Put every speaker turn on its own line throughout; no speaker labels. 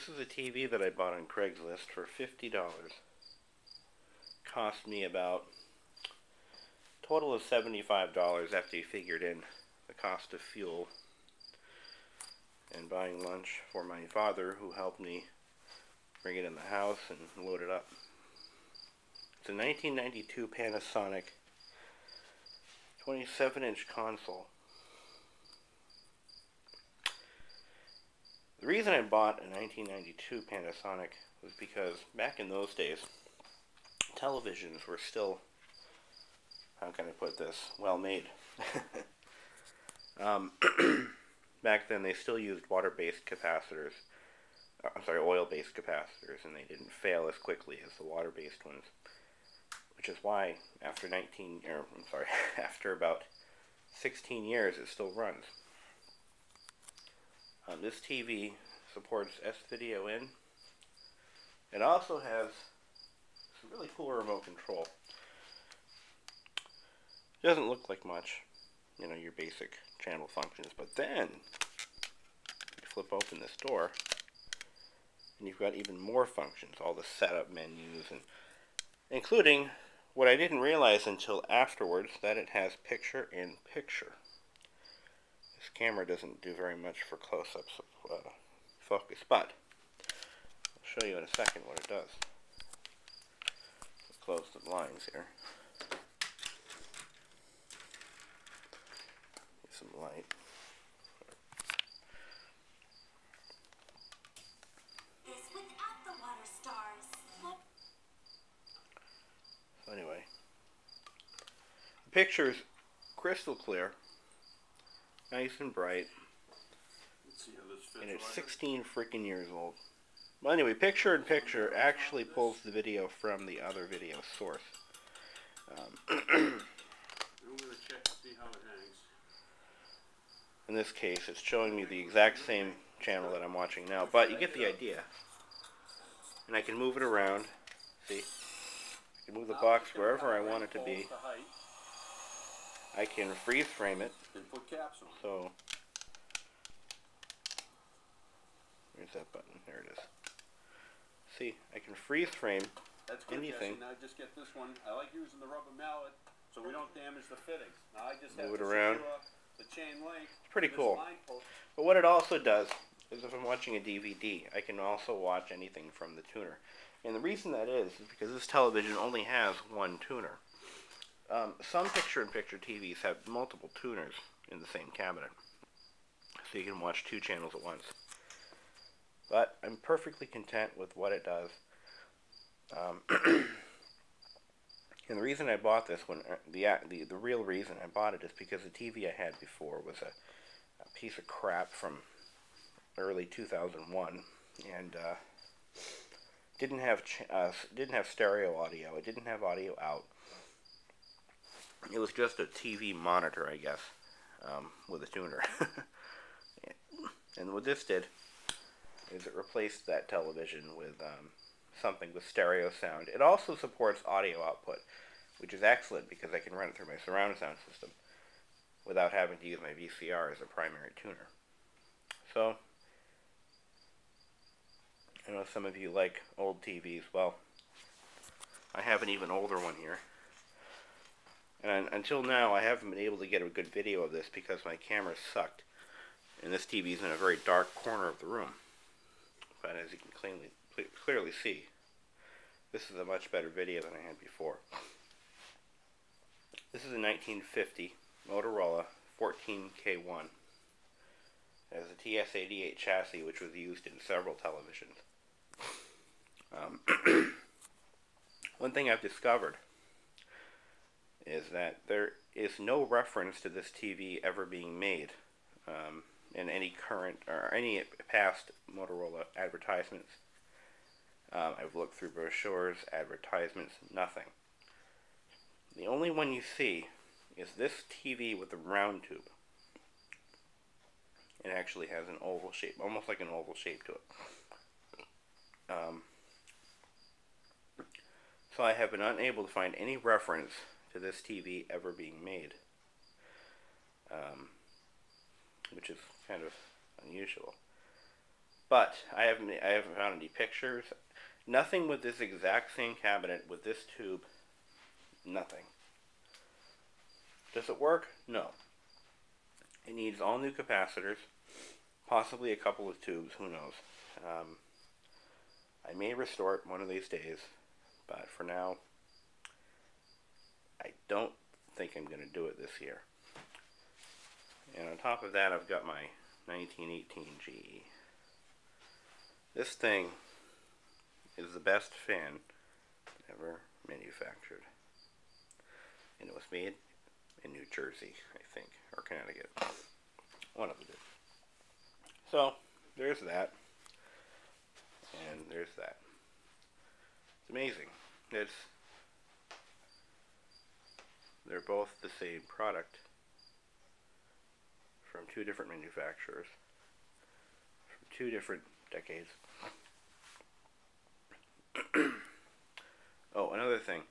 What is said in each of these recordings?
This is a TV that I bought on Craigslist for $50. Cost me about a total of $75 after you figured in the cost of fuel and buying lunch for my father, who helped me bring it in the house and load it up. It's a 1992 Panasonic 27-inch console. The reason I bought a 1992 Panasonic was because back in those days, televisions were still, how can I put this, well made. Back then they still used water-based capacitors, oil-based capacitors, and they didn't fail as quickly as the water-based ones. Which is why after after about 16 years it still runs. This TV supports S-Video in. It also has some really cool remote control. It doesn't look like much, you know, your basic channel functions, but then you flip open this door and you've got even more functions, all the setup menus, and including what I didn't realize until afterwards, that it has picture-in-picture. This camera doesn't do very much for close-ups of focus, but I'll show you in a second what it does. I'll close the blinds here. Get some light. So anyway, the picture's crystal clear, nice and bright,
Let's see how this fits,
and it's 16 freaking years old. Well, anyway, picture-in-picture actually pulls the video from the other video source.
I'm going to check to see how it hangs.
In this case, it's showing me the exact same channel that I'm watching now, but you get the idea. And I can move it around. See? I can move the box wherever I want it to be. I can freeze frame it. So, where's that button? There it is. See, I can freeze frame anything.
Now just get this one. I like using the rubber mallet so we don't damage the fittings. Now I just have
move it
to
around.
The chain link.
It's pretty cool. But what it also does is if I'm watching a DVD, I can also watch anything from the tuner. And the reason that is because this television only has one tuner. Some picture-in-picture TVs have multiple tuners in the same cabinet, so you can watch two channels at once. But I'm perfectly content with what it does. And the reason I bought this one, the real reason I bought it is because the TV I had before was a piece of crap from early 2001, and didn't have stereo audio. It didn't have audio out. It was just a TV monitor, I guess, with a tuner. And what this did is it replaced that television with something with stereo sound. It also supports audio output, which is excellent because I can run it through my surround sound system without having to use my VCR as a primary tuner. So, I know some of you like old TVs. Well, I have an even older one here. And until now, I haven't been able to get a good video of this because my camera sucked. And this TV is in a very dark corner of the room. But as you can clearly see, this is a much better video than I had before. This is a 1950 Motorola 14K1. It has a TS-88 chassis, which was used in several televisions. One thing I've discovered is that there is no reference to this TV ever being made in any current or any past Motorola advertisements. I've looked through brochures, advertisements, nothing. The only one you see is this TV with the round tube. It actually has an oval shape, almost like an oval shape to it. So I have been unable to find any reference to this TV ever being made, which is kind of unusual. But I haven't found any pictures. Nothing with this exact same cabinet with this tube. Nothing. Does it work? No. It needs all new capacitors, possibly a couple of tubes, who knows. I may restore it one of these days, but for now, I don't think I'm going to do it this year. And on top of that, I've got my 1918 GE. This thing is the best fan ever manufactured. And it was made in New Jersey, I think, or Connecticut. One of the two. So, there's that. And there's that. It's amazing. They're both the same product from two different manufacturers, from two different decades. Oh, another thing.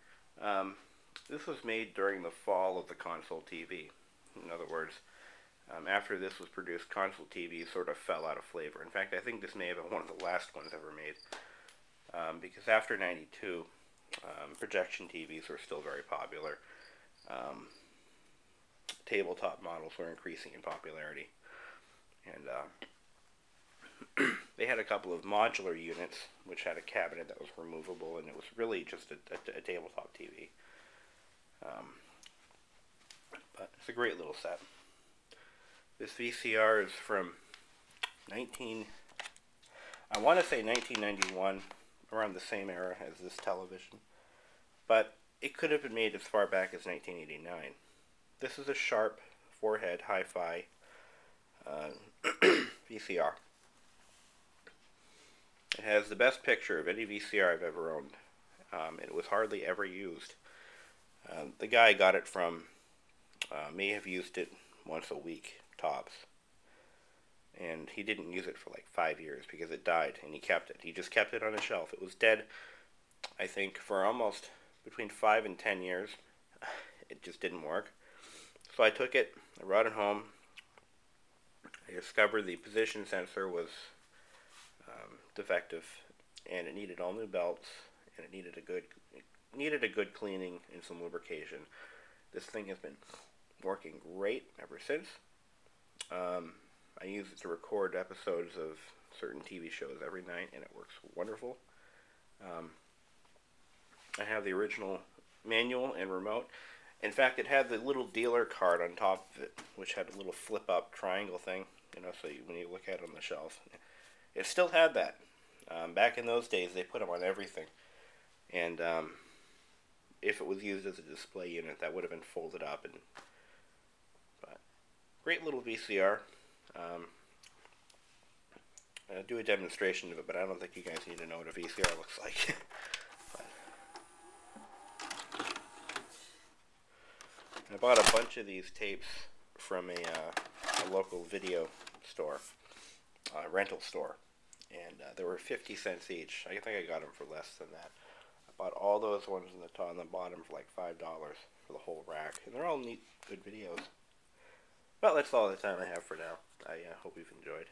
This was made during the fall of the console TV. In other words, after this was produced, console TV sort of fell out of flavor. In fact, I think this may have been one of the last ones ever made. Because after '92, projection TVs were still very popular. Tabletop models were increasing in popularity. And they had a couple of modular units, which had a cabinet that was removable, and it was really just a tabletop TV. But it's a great little set. This VCR is from I want to say 1991, around the same era as this television, but it could have been made as far back as 1989. This is a Sharp four-head hi-fi VCR. It has the best picture of any VCR I've ever owned. It was hardly ever used. The guy I got it from may have used it once a week, tops. And he didn't use it for like 5 years because it died, and he kept it. He just kept it on a shelf. It was dead, I think, for almost between 5 and 10 years. It just didn't work. So I took it, I brought it home. I discovered the position sensor was defective, and it needed all new belts, and it needed a good cleaning and some lubrication. This thing has been working great ever since. I use it to record episodes of certain TV shows every night, and it works wonderful. I have the original manual and remote. In fact, it had the little dealer card on top of it, which had a little flip-up triangle thing, so when you look at it on the shelf. It still had that. Back in those days, they put them on everything. And if it was used as a display unit, that would have been folded up. But great little VCR. I'll do a demonstration of it, but I don't think you guys need to know what a VCR looks like. I bought a bunch of these tapes from a local video store, rental store, and they were 50 cents each. I think I got them for less than that. I bought all those ones on the top and the bottom for like $5 for the whole rack, and they're all neat, good videos. Well, that's all the time I have for now. I hope you've enjoyed.